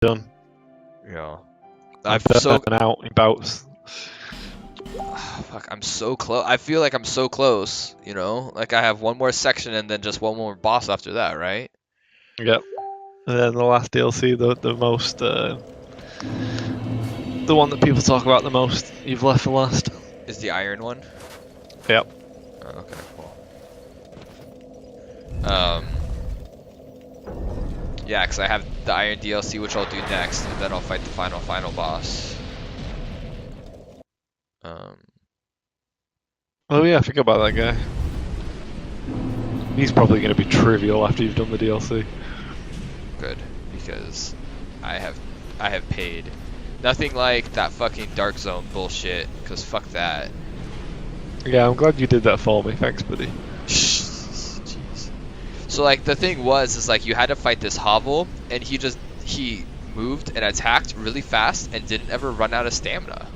done. Yeah. I'm so out in bouts. Fuck, I'm so close. I feel like I'm so close, you know? Like I have one more section and then just one more boss after that, right? Yep. And then the last DLC, the most, the one that people talk about the most, you've left for last. Is the iron one? Yep. Oh, okay, cool. Yeah, because I have the iron DLC, which I'll do next, and then I'll fight the final boss. Oh yeah, I forgot about that guy. He's probably going to be trivial after you've done the DLC. Good, because I have paid. Nothing like that fucking Dark Zone bullshit, because fuck that. Yeah, I'm glad you did that for me. Thanks, buddy. Jeez. So like the thing is like you had to fight this hovel, and he moved and attacked really fast and didn't ever run out of stamina.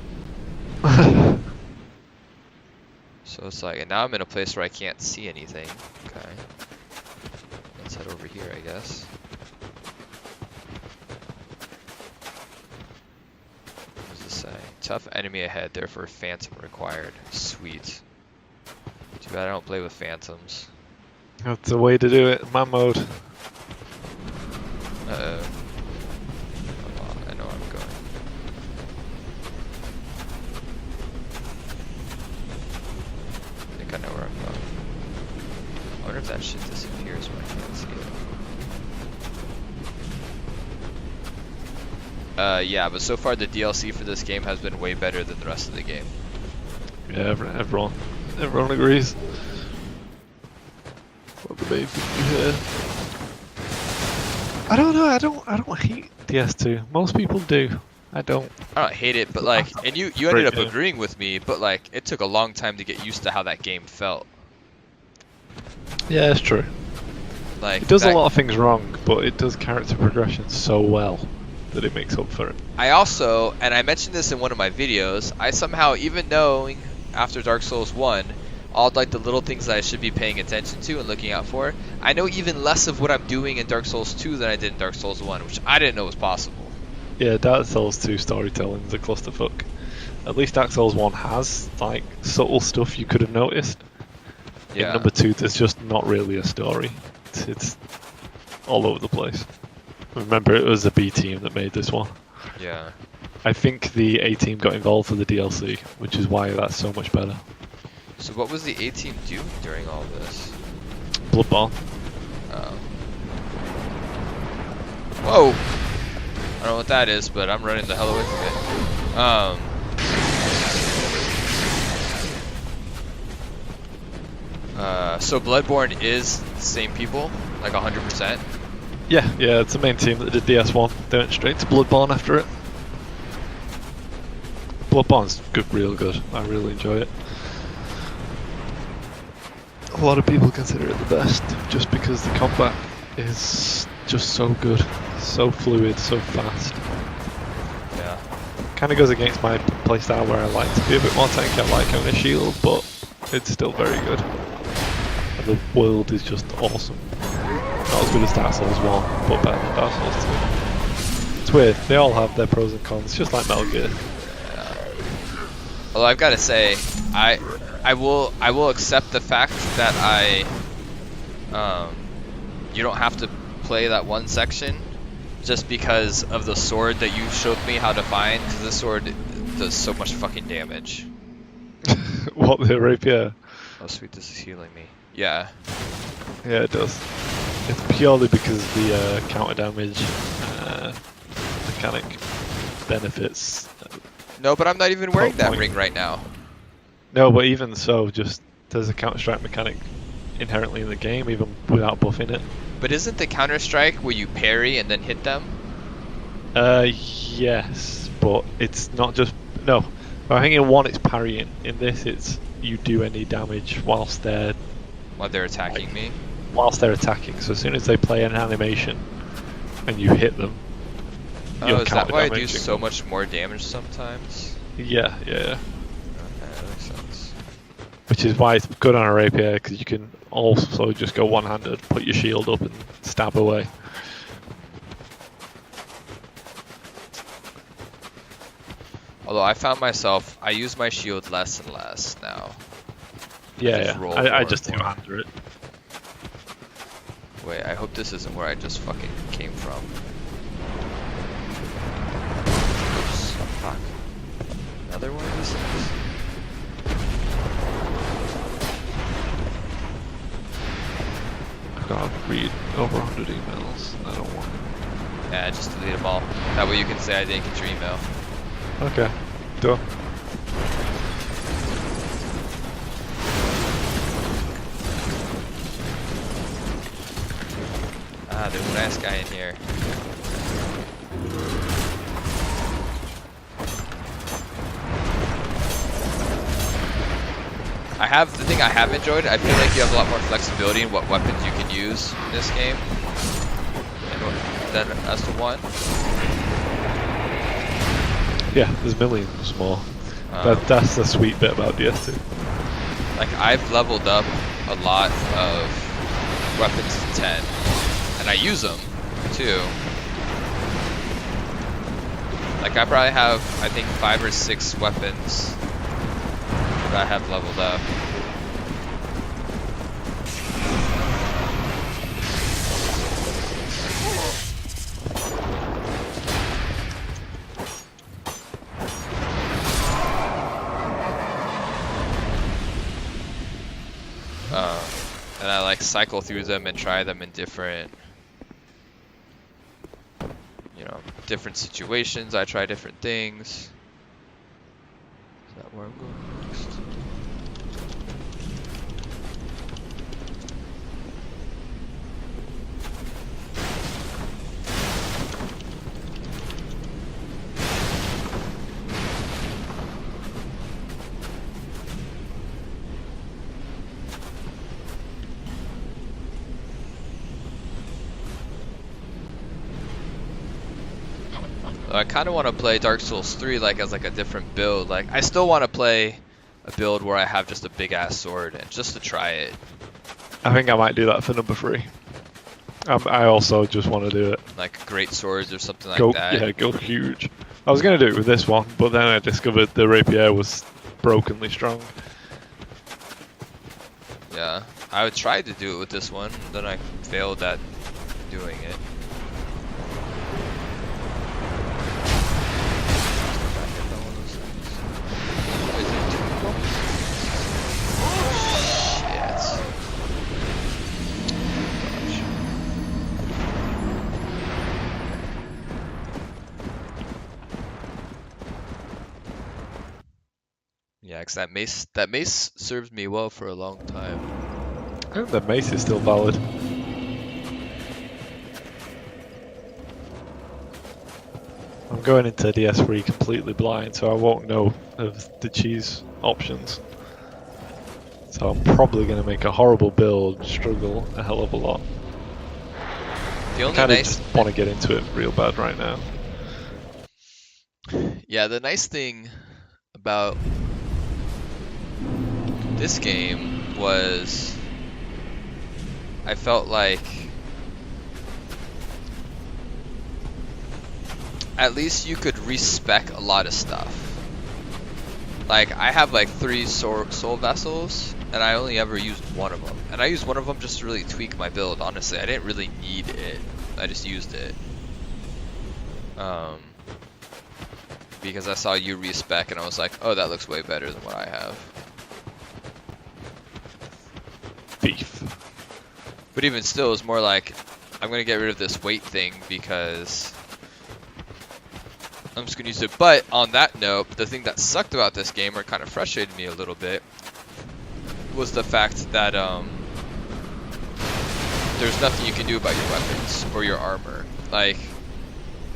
So it's like, and now I'm in a place where I can't see anything. Okay. Let's head over here, I guess. What does this say? Tough enemy ahead, therefore phantom required. Sweet. Too bad I don't play with phantoms. That's the way to do it. Man mode. Uh-oh. Oh, I know where I'm going. I think I know where I'm going. I wonder if that shit disappears when I can't see it. Yeah, but so far the DLC for this game has been way better than the rest of the game. Yeah, everyone agrees. What the baby here? I don't know. I don't hate DS2. Most people do. I don't. I don't hate it, but like, and you ended up agreeing with me, but like, it took a long time to get used to how that game felt. Yeah, it's true. Like, it does a lot of things wrong, but it does character progression so well that it makes up for it. I also, and I mentioned this in one of my videos, I somehow, even knowing after Dark Souls 1, all like the little things that I should be paying attention to and looking out for, I know even less of what I'm doing in Dark Souls 2 than I did in Dark Souls 1, which I didn't know was possible. Yeah, Dark Souls 2 storytelling is a clusterfuck. At least Dark Souls 1 has like subtle stuff you could have noticed. Yeah. In number 2, there's just not really a story. It's all over the place. Remember, it was the B team that made this one. Yeah. I think the A team got involved with the DLC, which is why that's so much better. So what was the A team doing during all this? Bloodborne. Oh. Whoa! I don't know what that is, but I'm running the hell away from it. So Bloodborne is the same people, like 100%? Yeah, it's the main team that did DS1. They went straight to Bloodborne after it. Bloodborne's good, real good. I really enjoy it. A lot of people consider it the best, just because the combat is just so good, so fluid, so fast. Yeah. Kind of goes against my playstyle where I like to be a bit more tanky. I like having a shield, but it's still very good. And the world is just awesome. Not as good as Dark Souls 1, but better than Dark Souls 2. It's weird, they all have their pros and cons, just like Metal Gear. Yeah. Although I've got to say, I will accept the fact that you don't have to play that one section just because of the sword that you showed me how to find, because the sword does so much fucking damage. What, the rapier? Oh sweet, this is healing me. Yeah. Yeah, it does. It's purely because the counter damage mechanic benefits. No, but I'm not even wearing that ring right now. No, but even so, just there's a Counter-Strike mechanic inherently in the game, even without buffing it. But isn't the Counter-Strike where you parry and then hit them? Yes, but it's not just... No, I think in one it's parrying. In this it's you do any damage whilst they're... While they're attacking me? Whilst they're attacking, so as soon as they play an animation and you hit them, oh, is that why I do so much more damage sometimes? Yeah. Okay, that makes sense. Which is why it's good on a rapier, because you can also just go one-handed, put your shield up and stab away. Although I found myself, I use my shield less and less now. Yeah, just roll I more just and more. two-hander it. Wait, I hope this isn't where I just fucking came from. Oops, fuck. Another one of these things? I've got to read over 100 emails. I don't want it. Yeah, just delete them all. That way you can say I didn't get your email. Okay, done. Ah, there's a nice guy in here. The thing I have enjoyed, I feel like you have a lot more flexibility in what weapons you can use in this game than as to one. Yeah, there's millions more. Um, That's the sweet bit about DS2. Like, I've leveled up a lot of weapons to 10, and I use them too. Like, I probably have, I think, 5 or 6 weapons that I have leveled up. And I like cycle through them and try them in different, you know, different situations. I try different things. Is that where I'm going next? I kind of want to play Dark Souls 3 like as like a different build. Like, I still want to play a build where I have just a big ass sword and just to try it. I think I might do that for number 3. I also just want to do it. Like great swords or something like Go, that. yeah, go huge. I was going to do it with this one, but then I discovered the rapier was brokenly strong. Yeah, I would try to do it with this one, then I failed at doing it. Yeah, 'cause that mace served me well for a long time. I think the mace is still valid. I'm going into DS3 completely blind, so I won't know of the cheese options. So I'm probably going to make a horrible build, struggle a hell of a lot. The I only kind of nice, just want to get into it real bad right now. yeah, the nice thing about this game was I felt like at least you could respec a lot of stuff. Like, I have like 3 soul vessels, and I only ever used one of them. And I used one of them just to really tweak my build, honestly. I didn't really need it. I just used it. Because I saw you respec, and I was like, oh, that looks way better than what I have. Beef. But even still, it was more like, I'm going to get rid of this weight thing because I'm just going to use it. But on that note, the thing that sucked about this game, or kind of frustrated me a little bit, was the fact that there's nothing you can do about your weapons or your armor. Like,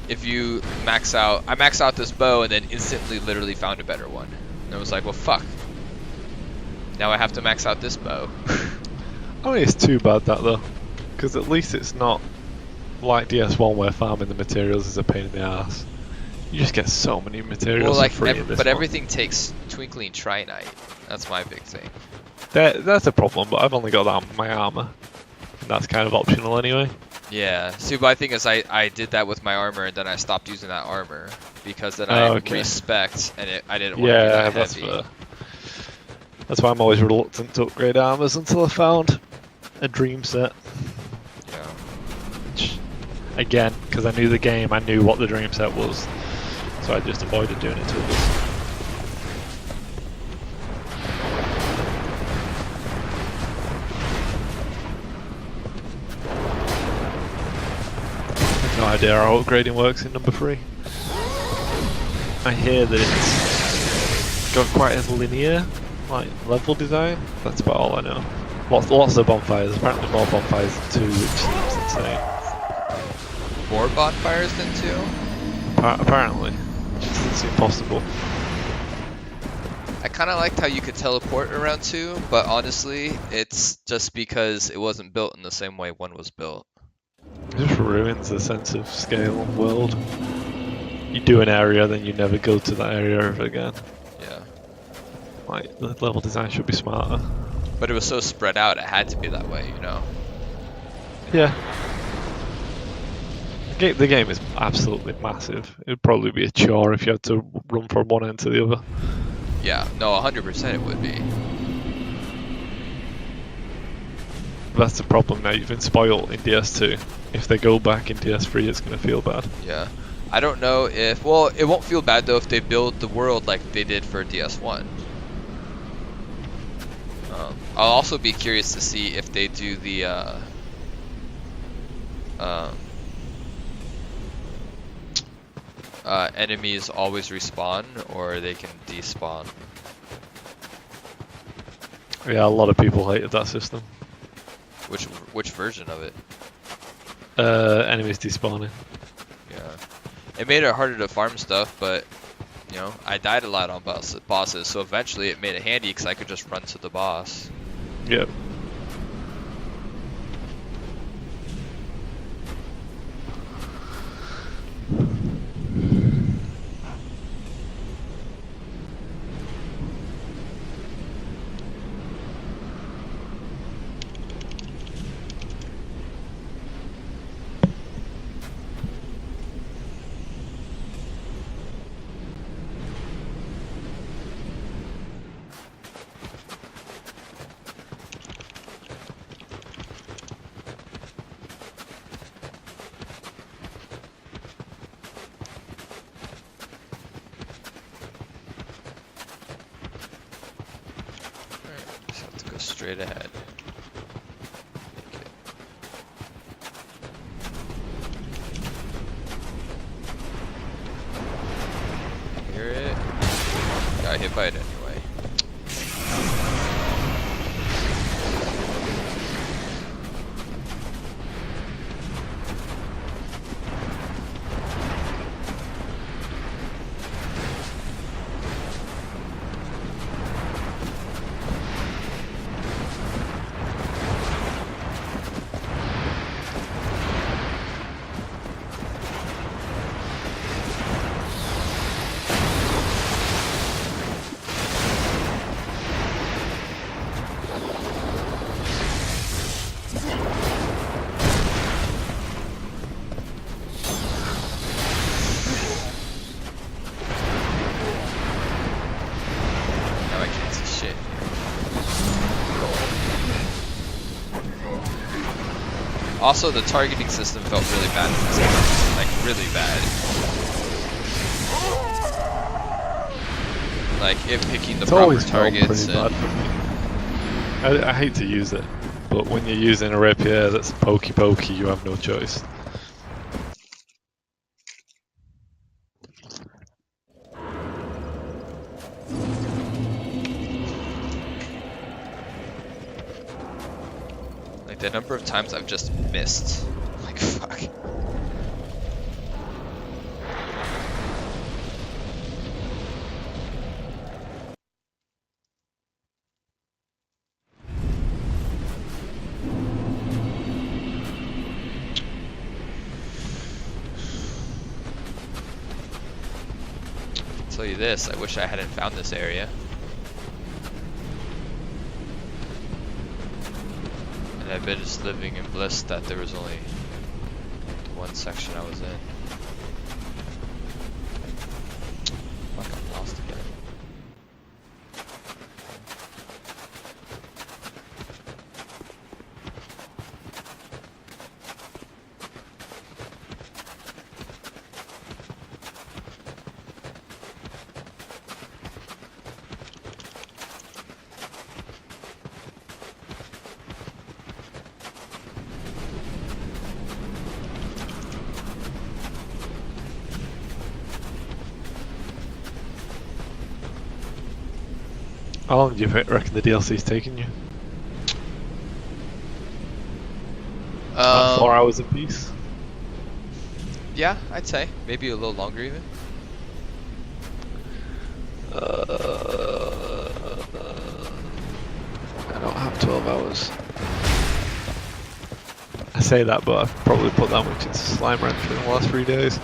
if you max out, I maxed out this bow and then instantly literally found a better one. And I was like, well, fuck. Now I have to max out this bow. I don't think it's too bad that though, because at least it's not like DS1 where farming the materials is a pain in the ass. You just get so many materials Well, like, for free in this but one. everything takes Twinkling Trinite. That's my big thing. That's a problem, but I've only got that on my armor. And that's kind of optional anyway. Yeah. See, my thing is I did that with my armor, and then I stopped using that armor because then I Okay. respect, and I didn't want to do Yeah, that that's heavy. fair. That's why I'm always reluctant to upgrade armors until I found a dream set. Yeah. Which, again, because I knew the game, I knew what the dream set was, so I just avoided doing it to others. No idea how upgrading works in number 3. I hear that it's got quite a linear level design. That's about all I know. Lots of bonfires. Apparently more bonfires than 2, which seems insane. More bonfires than 2? Apparently, which seems impossible. I kind of liked how you could teleport around 2, but honestly, it's just because it wasn't built in the same way 1 was built. It just ruins the sense of scale of world. You do an area, then you never go to that area ever again. Yeah. Like, the level design should be smarter. But it was so spread out, it had to be that way, you know? Yeah. The game is absolutely massive. It would probably be a chore if you had to run from one end to the other. Yeah, no, 100% it would be. That's the problem now, you've been spoiled in DS2. If they go back in DS3, it's going to feel bad. Yeah. I don't know if... Well, it won't feel bad, though, if they build the world like they did for DS1. I'll also be curious to see if they do the... enemies always respawn, or they can despawn. Yeah, a lot of people hated that system. Which version of it? Enemies despawning. Yeah. It made it harder to farm stuff, but, you know, I died a lot on bosses, so eventually it made it handy because I could just run to the boss. Yep. Just have to go straight ahead. Hear it? Got hit by it anyway. Now I can't see shit. Also, the targeting system felt really bad in this game. Like, really bad. Like, it picking the It's proper always felt targets. pretty bad for me. I hate to use it, but when you're using a rapier that's pokey, you have no choice. Like, the number of times I've just missed. Like, fuck. I'll tell you this, I wish I hadn't found this area. And I've been just living in bliss that there was only one section I was in. Fuck, I'm lost again. How long do you reckon the DLC's taking you? About 4 hours a piece? Yeah, I'd say maybe a little longer even. I don't have 12 hours. I say that, but I've probably put that much into Slime Rancher in the last 3 days.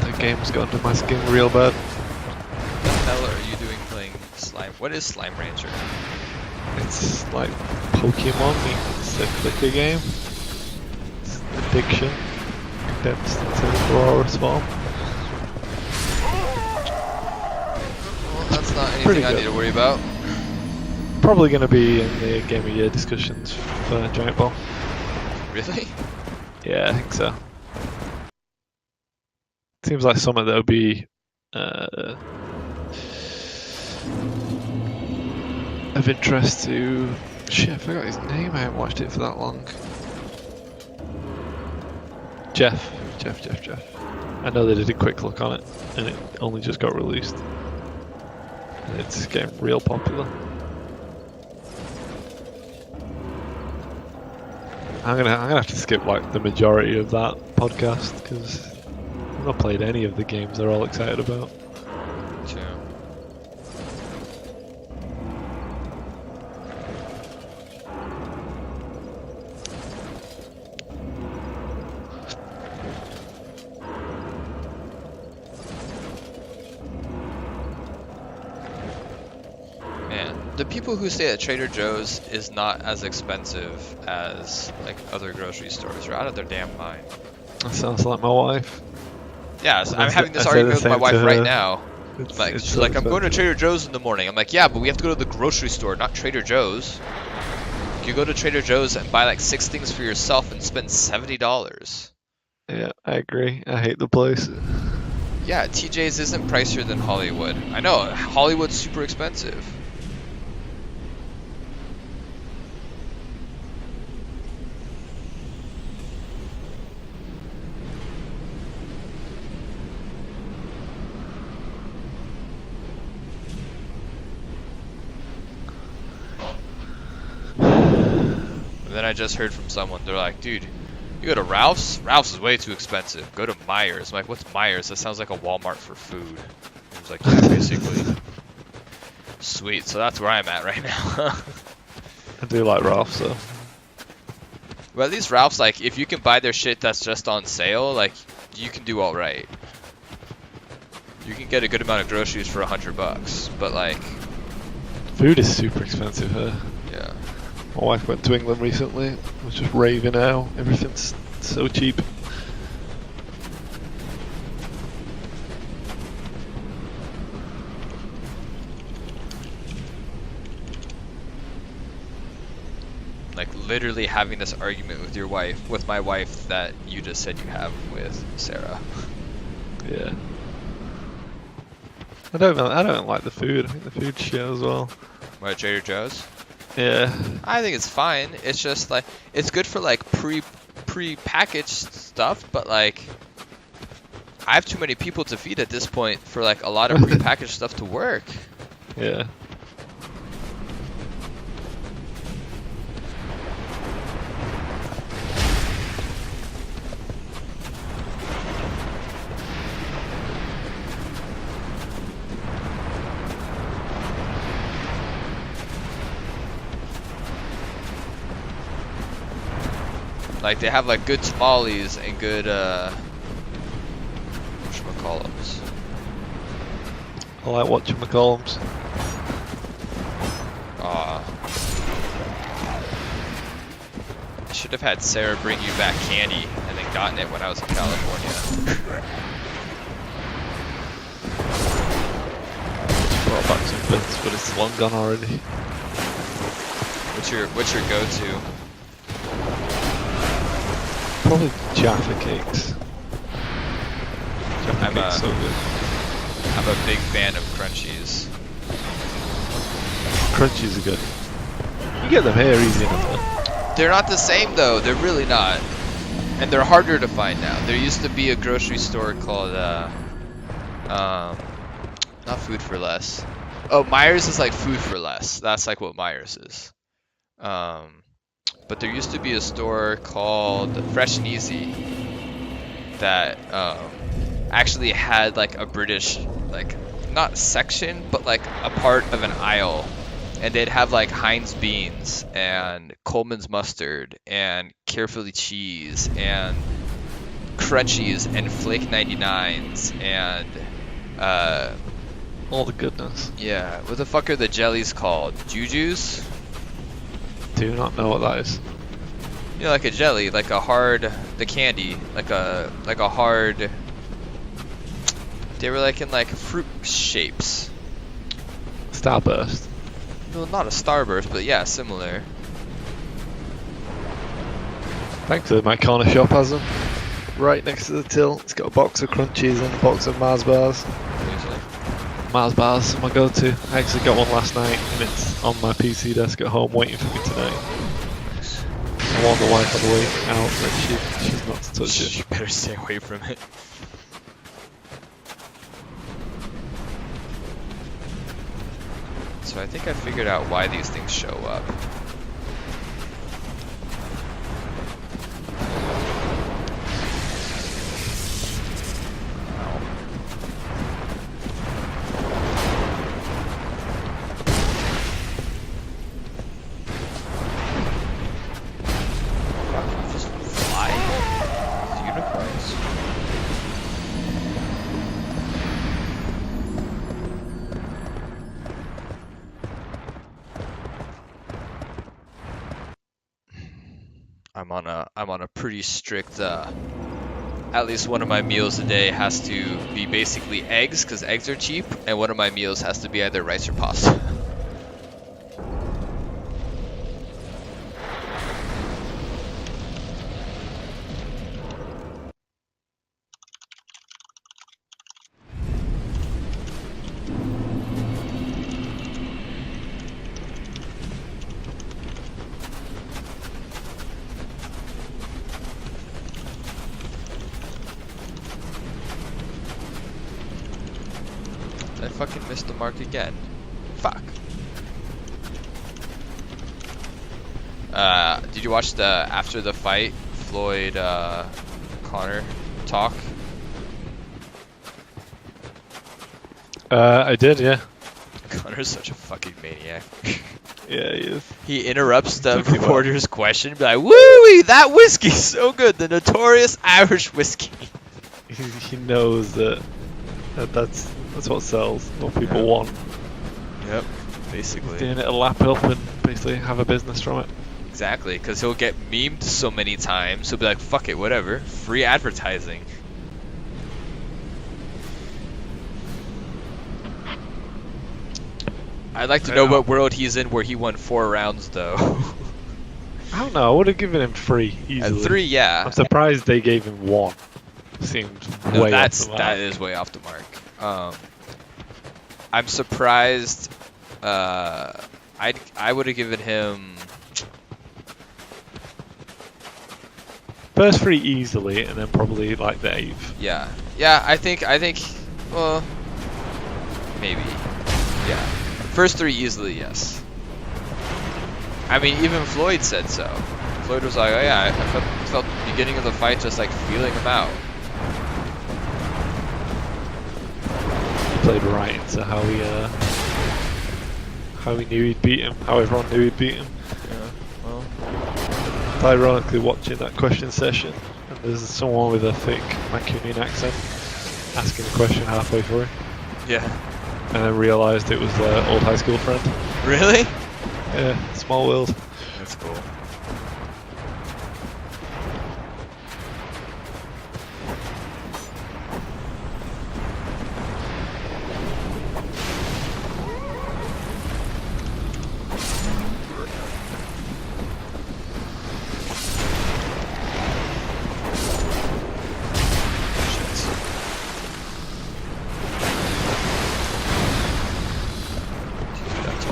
The game's got under my skin real bad. What the hell are you doing playing Slime? What is Slime Rancher? It's like Pokemon meets a clicker game. It's addiction condensed into Aurora's form. Well, that's not Pretty anything I good. need to worry about. Probably going to be in the Game of Year discussions for Giant Ball. Really? Yeah, I think so. Seems like something that would be of interest to... Shit, I forgot his name. I haven't watched it for that long. Jeff. I know they did a quick look on it, and it only just got released. And it's getting real popular. I'm gonna have to skip like the majority of that podcast because I've not played any of the games they're all excited about. True. Man, the people who say that Trader Joe's is not as expensive as like other grocery stores are out of their damn mind. That sounds like my wife. Yeah, so I I'm said- having this I said argument the with my same wife to right her. now. It's, Like, it's she's so like, I'm going to expensive. Trader Joe's in the morning. I'm like, yeah, but we have to go to the grocery store, not Trader Joe's. You go to Trader Joe's and buy like 6 things for yourself and spend $70. Yeah, I agree. I hate the place. Yeah, TJ's isn't pricier than Hollywood. I know, Hollywood's super expensive. And then I just heard from someone, they're like, dude, you go to Ralph's? Ralph's is way too expensive. Go to Myers. I'm like, what's Myers? That sounds like a Walmart for food. He was like, yeah, basically. Sweet, so that's where I'm at right now. I do like Ralph, so Well, at least Ralph's, like, if you can buy their shit that's just on sale, like, you can do alright. You can get a good amount of groceries for $100, but like, food is super expensive here. yeah. My wife went to England recently. Was just raving out. Everything's so cheap. Like, literally having this argument with your wife, with my wife that you just said you have with Sarah. Yeah. I don't like the food. I think the food's shit as well. What, Trader Joe's? Yeah. I think it's fine. It's just like, it's good for like pre-packaged stuff, but like, I have too many people to feed at this point for like a lot of pre-packaged stuff to work. Yeah. Like, they have like good tamales and good whatchamacallits. I like watching McCollum's. I should have had Sarah bring you back candy, and than gotten it when I was in California. Brought back some bits, but it's long gone already. What's your go-to? Probably Jaffa cakes. Jaffa I'm cakes a- so good. I'm a big fan of crunchies. Crunchies are good. You get them here easy enough. They're not the same though. They're really not, and they're harder to find now. There used to be a grocery store called not Food for Less. Oh, Myers is like Food for Less. That's like what Myers is. But there used to be a store called Fresh and Easy that actually had like a British, like, not section, but like a part of an aisle, and they'd have like Heinz beans and Coleman's mustard and Carefully cheese and Crunchies and Flake 99s and All the goodness. yeah, what the fuck are the jellies called? Jujus? Do not know what that is. You know, like a jelly, like a hard, the candy, like a hard. They were like in like fruit shapes. Starburst. No, not a Starburst, but yeah, similar. Thankfully, my corner shop has them. Right next to the till. It's got a box of Crunchies and a box of Mars bars. Usually. Mars bars are my go-to. I actually got one last night, and it's on my PC desk at home waiting for me tonight. I warned the wife on the way out that she's not to touch it. You better stay away from it. So I think I figured out why these things show up. Just fly? Unicorns? I'm on a pretty strict at least one of my meals a day has to be basically eggs because eggs are cheap, and one of my meals has to be either rice or pasta. I fucking missed the mark again. Fuck. Did you watch the after the fight Floyd Connor talk? I did, yeah. Connor's such a fucking maniac. Yeah, he is. He interrupts the Talking about- reporter's question, be like, "Woo! That whiskey's so good, the notorious Irish whiskey." He knows that that's what sells, what people want. Yep, basically. Doing it a lap up and basically have a business from it. Exactly, because he'll get memed so many times, he'll be like, "Fuck it, whatever, free advertising." I'd like to know what world he's in where he won 4 rounds, though. I don't know, I would have given him 3 At easily. 3, yeah. I'm surprised they gave him 1. Seemed No, way that off the mark. is way off the mark. I'm surprised. I would have given him. First 3 easily, and then probably like the 8th. Yeah, I think. Well, maybe. Yeah, first 3 easily, yes. I mean, even Floyd said so. Floyd was like, "Oh yeah, I felt the beginning of the fight just like feeling him out." He played right into how he knew he'd beat him, how everyone knew he'd beat him. Yeah. Well. Ironically, watching that question session, and there's someone with a thick Mancunian accent asking a question halfway through, Yeah. and then realised it was their old high school friend. Really? Yeah, small world. That's cool.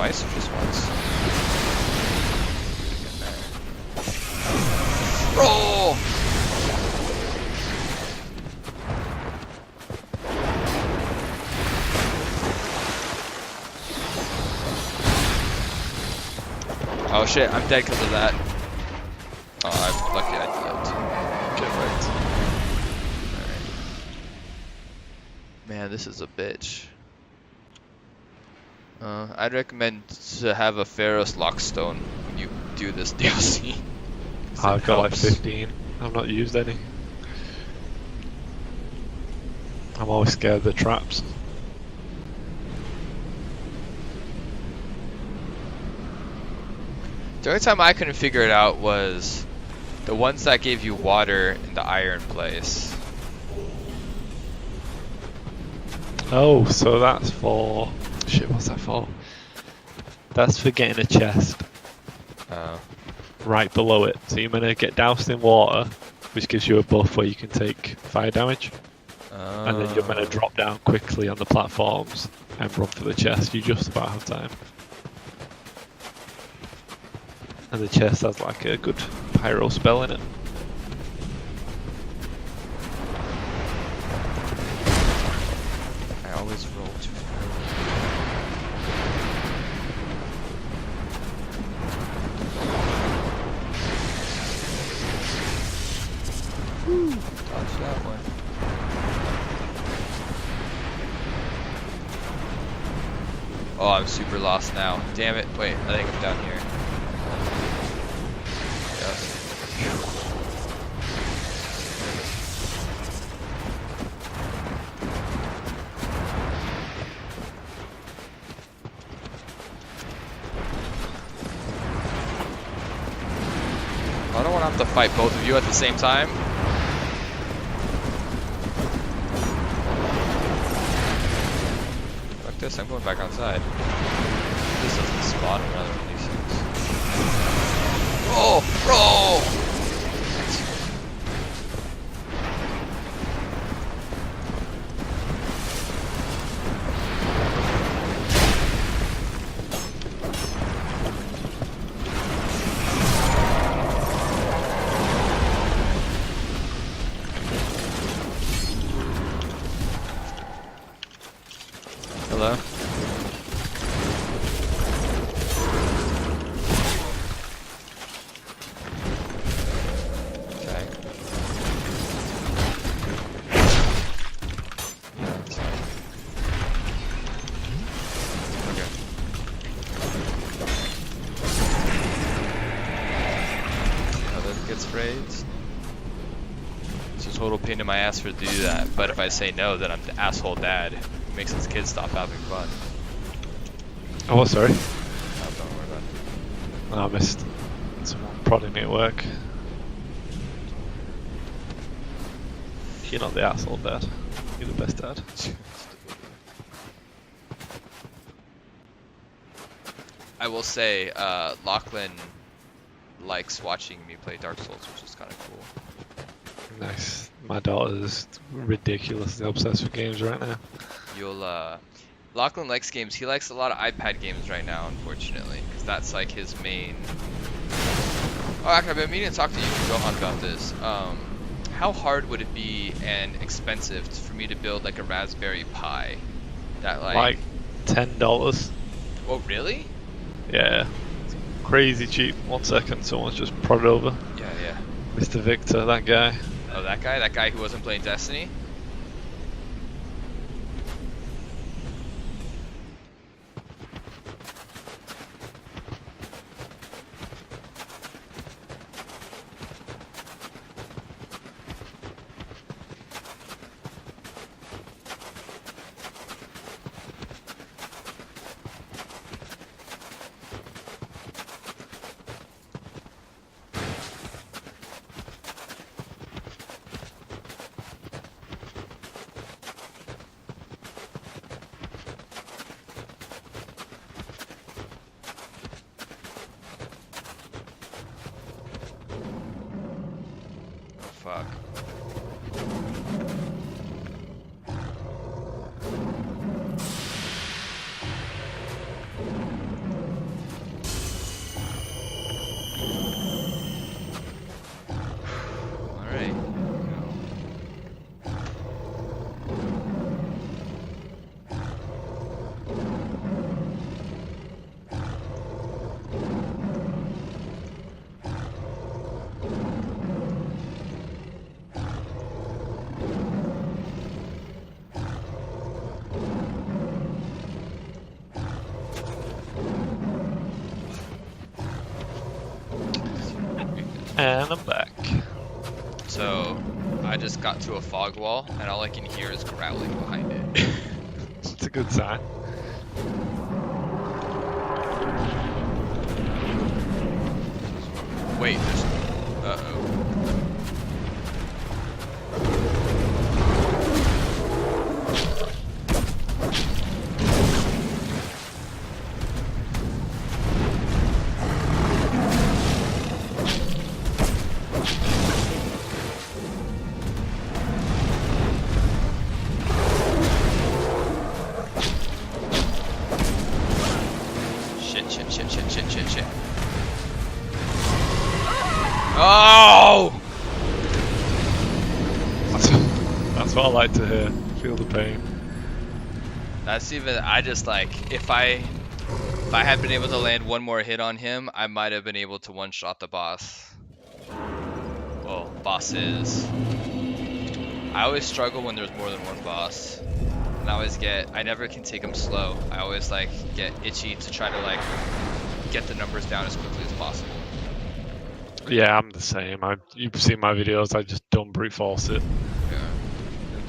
twice or just once? Roll! Oh shit, I'm dead because of that. Oh, I'm lucky I lived. Get wrecked. Alright. Man, this is a bitch. I'd recommend to have a Pharaoh's Lockstone when you do this DLC. I've got like 15. I've not used any. I'm always scared of the traps. The only time I couldn't figure it out was the ones that gave you water in the iron place. Oh, so that's for... Shit, what's that for? That's for getting a chest right below it. So you're gonna get doused in water, which gives you a buff where you can take fire damage. And then you're gonna drop down quickly on the platforms and run for the chest. You just about have time. And the chest has like a good pyro spell in it. I always roll too far. Dodge that one. Oh, I'm super lost now. Damn it. Wait, I think I'm down here. I don't want to have to fight both of you at the same time. Fuck this, I'm going back outside. This doesn't spawn another one of these things. Roll! Roll! Hello? Okay. Okay. Another gets raids. It's a total pain in my ass for to do that, but if I say no, then I'm the asshole dad. Makes his kids stop having fun. Oh, sorry. Oh, don't worry about it. Oh, I missed someone prodding me at work. You're not the asshole dad. You're the best dad. I will say, Lachlan likes watching me play Dark Souls, which is kind of cool. Nice. My daughter's ridiculously obsessed with games right now. Lachlan likes games. He likes a lot of iPad games right now, unfortunately, because that's like his main. Oh, actually, I've been meaning to talk to you, Gohan, about this. How hard would it be and expensive for me to build like a Raspberry Pi? That Like $10. Oh, really? Yeah. It's crazy cheap. 1 second, someone's just prodded over. Yeah, yeah. Mr. Victor, that guy. Oh, that guy? That guy who wasn't playing Destiny? Fuck. And I'm back. So I just got to a fog wall, and all I can hear is growling behind it. It's a good sign. Wait, there's. Uh-oh. Shit. Oh! That's what I like to hear. Feel the pain. That's even. I just like if I had been able to land one more hit on him, I might have been able to one-shot the boss. Well, bosses. I always struggle when there's more than one boss. And I never can take them slow. I always like get itchy to try to like get the numbers down as quickly as possible. Yeah, I'm the same. You've seen my videos. I just don't brute force it. Yeah.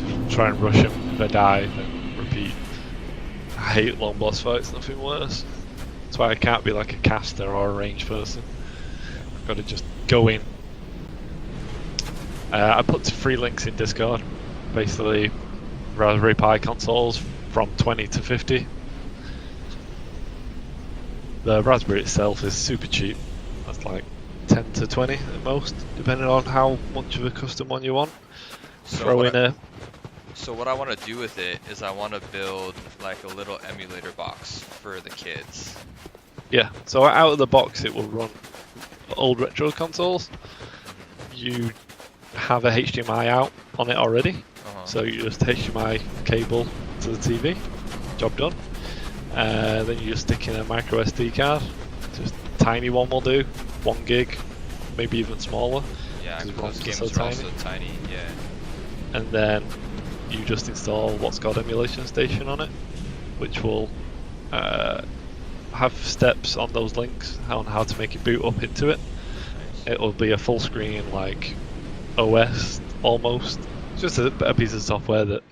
Just try and rush him. If I die, then repeat. I hate long boss fights. Nothing worse. That's why I can't be like a caster or a ranged person. I've got to just go in. I put 3 links in Discord. Basically, Raspberry Pi consoles from 20 to 50. The Raspberry itself is super cheap. That's like 10 to 20 at most, depending on how much of a custom one you want. So what I want to do with it is I want to build like a little emulator box for the kids. Yeah, so out of the box it will run old retro consoles. You have a HDMI out on it already, so you just HDMI cable to the TV, job done. Then you just stick in a micro SD card, just a tiny one will do, 1 gig, maybe even smaller. Yeah, because those games are also tiny, yeah. And then you just install what's called Emulation Station on it, which will have steps on those links on how to make it boot up into it. Nice. It will be a full screen like OS almost. It's just a piece of software that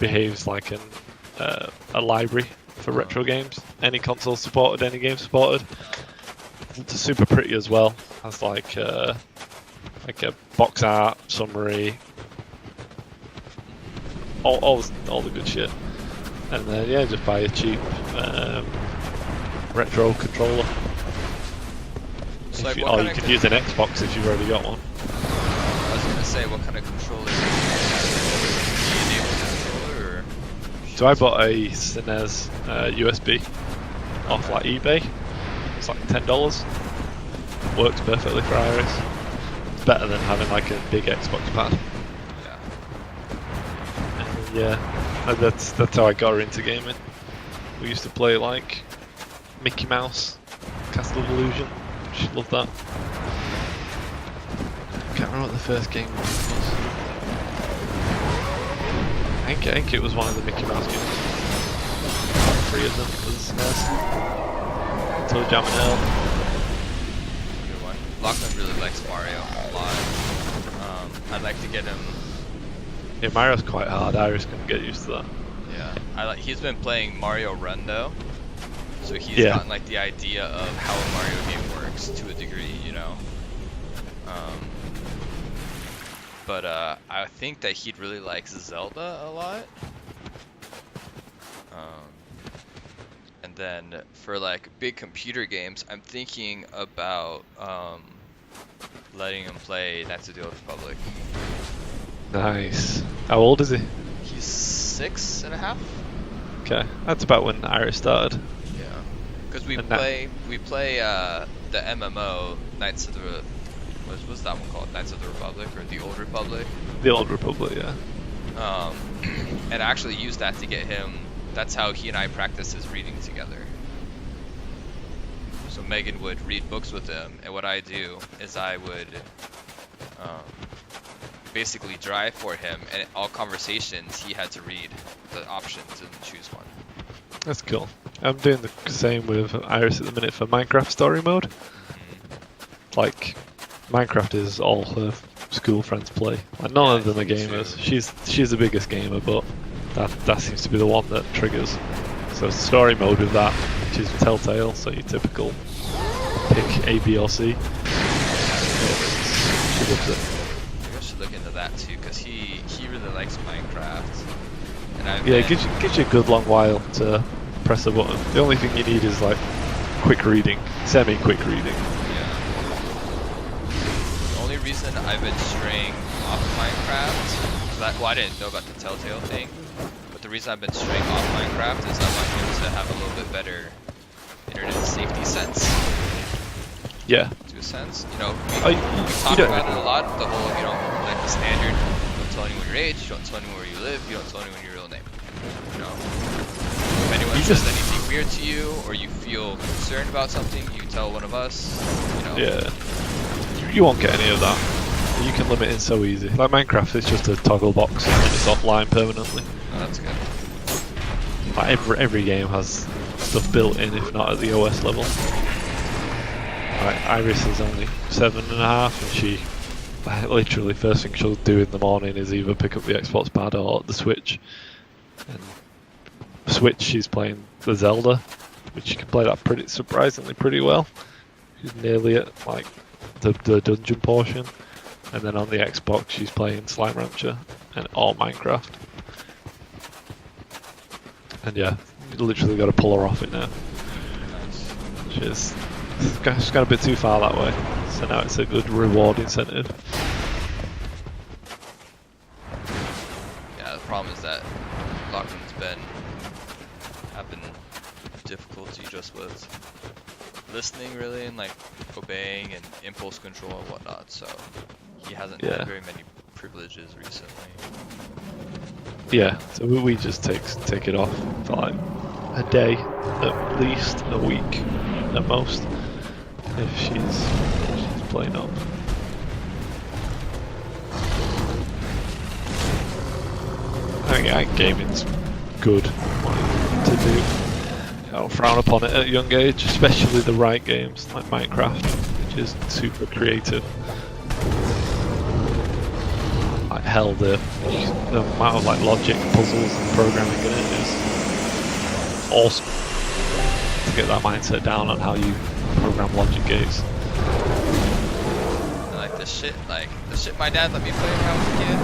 behaves like a library for retro games. Any console supported, any game supported. It's super pretty as well. Has like a box art summary, all the good shit. And then yeah, just buy a cheap retro controller. So like, or you could use an Xbox if you've already got one. I was gonna say, what kind of controller do you have? Controller, or? So I bought a SNES USB off like eBay. It's like $10. Works perfectly for Iris. It's better than having like a big Xbox pad. Yeah, that's how I got her into gaming. We used to play like Mickey Mouse, Castle of Illusion. She loved that. I can't remember what the first game was. I think it was one of the Mickey Mouse games. 3 of them was SNES. Toe Jam and Earl. Good one. Lachlan really likes Mario a lot. I'd like to get him. Yeah, Mario's quite hard. Iris can get used to that. Yeah, he's been playing Mario Run though, so he's gotten like the idea of how a Mario game works to a degree, you know. But I think that he'd really like Zelda a lot. And then for like big computer games, I'm thinking about letting him play Knights of the Old Republic. Nice. How old is he? He's 6.5. Okay, that's about when Iris started. Yeah, because we play the MMO Knights of the what's that one called? Knights of the Republic or the Old Republic? The Old Republic, yeah. And I actually used that to get him. That's how he and I practiced his reading together. So Megan would read books with him, and what I do is I would basically drive for him, and all conversations he had to read the options and choose one. That's cool. I'm doing the same with Iris at the minute for Minecraft story mode. Like Minecraft is all her school friends play. Like none Yeah, of them are me too. gamers. She's the biggest gamer, but that seems to be the one that triggers. So story mode with that, which is Telltale, so your typical pick A, B, or C. She loves it. Maybe I should look into that too, because he really likes Minecraft. And I've Yeah, it been- gives you a good long while to press a button. The only thing you need is like quick reading, semi-quick reading. Yeah. The only reason I've been straying off Minecraft, I didn't know about the Telltale thing, but the reason I've been straying off Minecraft is I want him to have a little bit better internet safety sense, Yeah. to a sense. You know, You we talk don't about it a lot, the whole, you know, like the standard, you don't tell anyone your age, you don't tell anyone where you live, you don't tell anyone your real name. You know? If anyone You says just- anything weird to you, or you feel concerned about something, you tell one of us, you know. Yeah. You won't get any of that. You can limit it so easy. Like Minecraft, it's just a toggle box and it's offline permanently. Oh, that's good. Like every game has stuff built in, if not at the OS level. Like Iris is only 7.5, and she literally first thing she'll do in the morning is either pick up the Xbox Pad or the Switch. And Switch, she's playing the Zelda, which she can play that surprisingly pretty well. She's nearly at like the dungeon portion. And then on the Xbox, she's playing Slime Rancher and all Minecraft. And yeah, you literally got to pull her off it now. Nice. She's gone a bit too far that way. So now it's a good reward incentive. Yeah, the problem is that Lachlan's been having difficulty just with listening really and like obeying and impulse control and whatnot, so he hasn't Yeah. had very many privileges recently. Yeah, so we just take it off for like a day, at least a week, at most, if she's playing up. I think gaming's good to do. I don't frown upon it at a young age, especially the right games like Minecraft, which is super creative. Like hell, the amount of like logic, puzzles, and programming in it is awesome. To get that mindset down on how you program logic gates. And like the shit my dad let me play when I was a kid.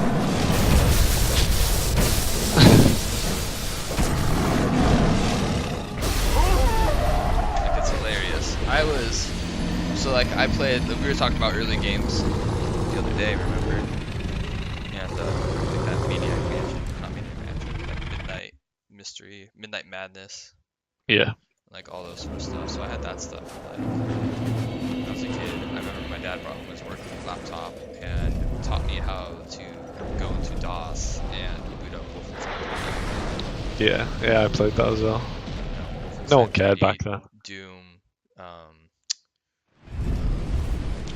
Like it's hilarious. I played, we were talking about early games the other day, remember? And like that Maniac Mansion, not Maniac Mansion, like Midnight Mystery, Midnight Madness, Yeah. like all those sort of stuff. So I had that stuff. Like, when I was a kid, I remember my dad brought home his working laptop and taught me how to go into DOS and boot up Wolfenstein. Yeah, I played that as well. No one cared back then. Doom.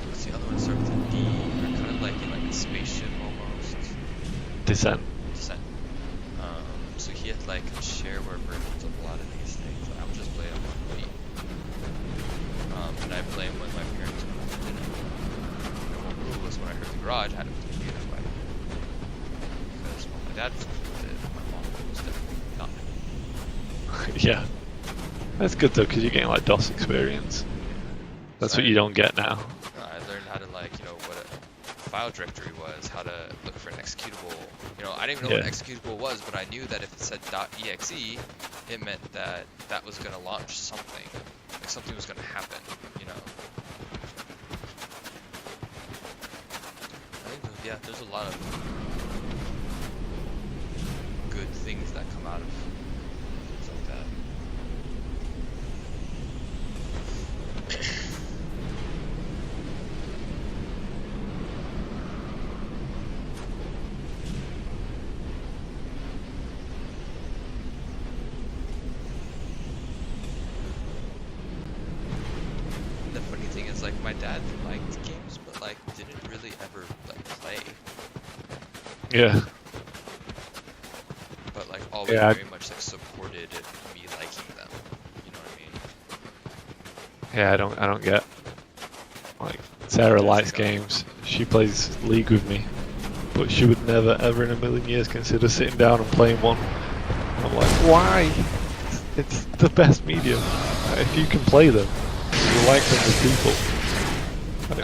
What's the other one? Start with a D. Or kind of like in like a spaceship almost. Descent. Descent. So he had like shareware versions of a lot of these things. I would just play them on repeat. And I play them when my parents were home for dinner. And one rule was when I heard the garage, I had to put the computer away. Because when my dad was with it, my mom was definitely not. Yeah. That's good though, because you're getting like DOS experience. That's what you don't get now. I learned how to like, you know, what a file directory was, how to look for an executable. You know, I didn't even know what an executable was, but I knew that if it said .exe, it meant that that was going to launch something. Like something was going to happen, you know. I think, yeah, there's a lot of good things that come out of things like that. The funny thing is, like, my dad liked games, but like didn't really ever like play. Yeah. But like always Yeah, very much like supported me liking them. You know what I mean? Yeah, I don't get like Sarah years likes ago. games. She plays League with me, but she would never, ever in a million years consider sitting down and playing one. I'm like, why? It's the best medium. If you can play them, you like them as people.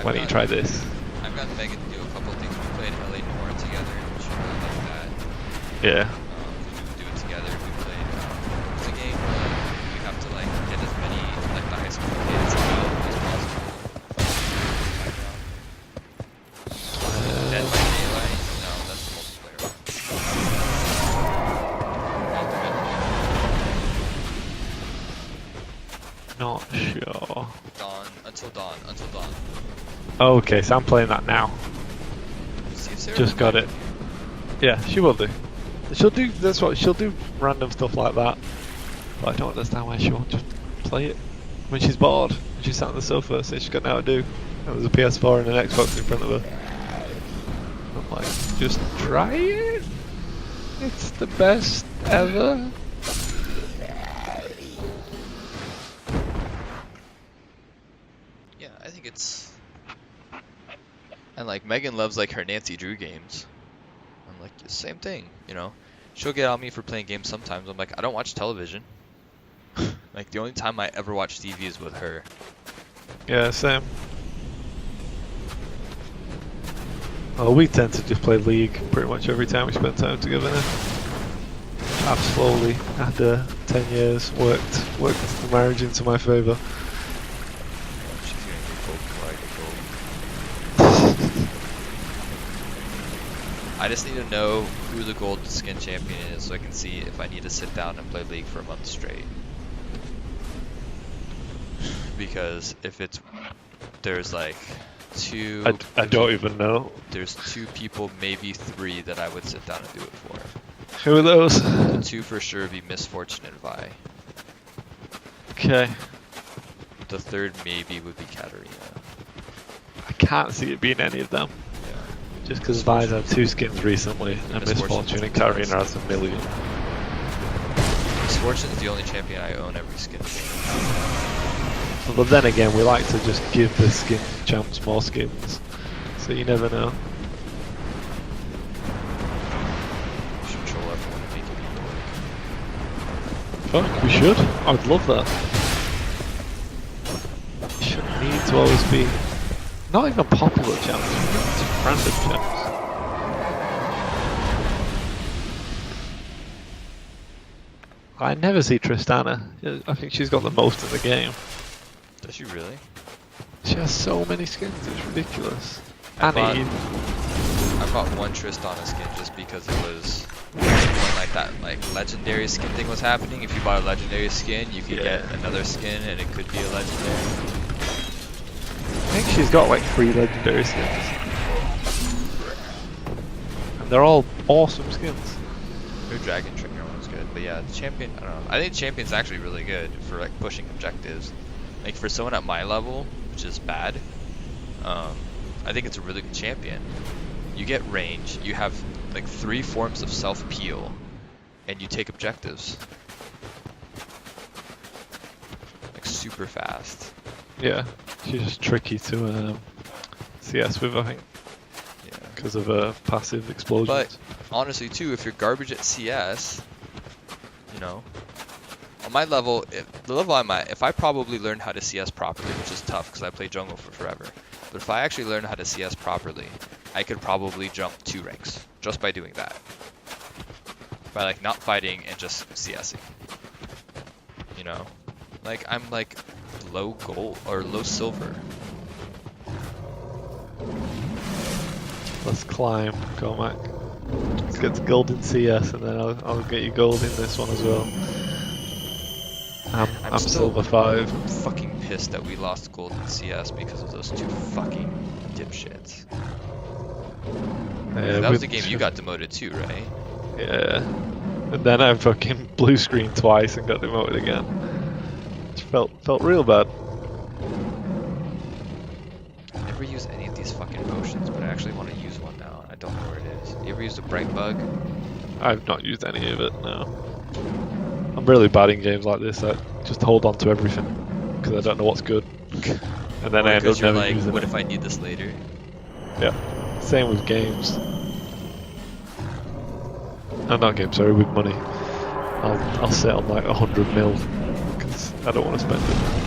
Why don't you try this? I've got Megan to do a couple of things. We played LA Noire together, and she really liked that. Yeah. We would do it together. We played. It was a game where you have to like get as many like the high school kids out as possible. Dead by Daylight? No, that's the multiplayer one. Not sure. Dawn, until dawn, until dawn. Okay, so I'm playing that now. See if Sarah Just will got like it. Yeah, she will do. She'll do. That's what she'll do. Random stuff like that. But I don't understand why she won't just play it when she's bored. When she's sat on the sofa, so she's got nothing to do. And there's a PS4 and an Xbox in front of her. I'm like, just try it. It's the best ever. Yeah, I think it's. And like Megan loves like her Nancy Drew games. I'm like, same thing, you know. She'll get on me for playing games sometimes. I'm like, I don't watch television. Like the only time I ever watch TV is with her. Yeah, same. Well, we tend to just play League pretty much every time we spend time together now. I've slowly, after 10 years, worked the marriage into my favour. She's gonna get gold before I get gold. I just need to know who the gold skin champion is so I can see if I need to sit down and play League for a month straight. Because if it's, there's like two. I don't even know. There's 2 people, maybe 3 that I would sit down and do it for. Who are those? The 2 for sure would be Misfortune and Vi. Okay. The 3rd maybe would be Katarina. I can't see it being any of them. Yeah. Just because Vi's had 2 skins recently, and Misfortune and Karina has a million. Misfortune's the only champion I own every skin for. But then again, we like to just give the skin champs more skins, so you never know. We should troll everyone and make it Fuck, we should. I'd love that. You shouldn't need to always be not even popular champs, we need some random champs. I never see Tristana. I think she's got the most in the game. Does she really? She has so many skins, it's ridiculous. I Annie, bought one Tristana skin just because it was when like that like legendary skin thing was happening. If you bought a legendary skin, you could get another skin and it could be a legendary. I think she's got like 3 legendary skins. And they're all awesome skins. Her Dragon Trigger one's good, but yeah, the champion, I don't know. I think champion's actually really good for like pushing objectives. Like for someone at my level, which is bad, I think it's a really good champion. You get range, you have like 3 forms of self-peel, and you take objectives. Like super fast. Yeah, she's just tricky to CS with, I think, Yeah. because of her passive explosions. But honestly too, if you're garbage at CS, you know, on my level, the level I'm at, if I probably learned how to CS properly, which is tough because I played jungle for forever, but if I actually learned how to CS properly, I could probably jump 2 ranks just by doing that. By like not fighting and just CSing. You know? Like I'm like low gold or low silver. Let's climb, Cormac. Let's get to gold in CS and then I'll get you gold in this one as well. I'm silver 5. I'm fucking pissed that we lost gold in CS because of those 2 fucking dipshits. Yeah, That was the game you got demoted to, right? Yeah. And then I fucking blue screen twice and got demoted again. It felt real bad. I never use any of these fucking potions, but I actually want to use one now. I don't know where it is. You ever used a bright bug? I've not used any of it, no. I'm really bad in games like this. I just hold on to everything because I don't know what's good. and then I end Because up you're never like, using what it. if I need this later? Yeah. Same with games. Oh, not games, sorry, with money. I'll sit on like 100 mil because I don't want to spend it.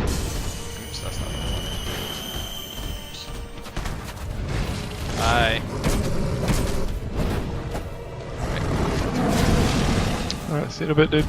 Oops, that's not what I wanted. Bye. Alright, see you in a bit, dude.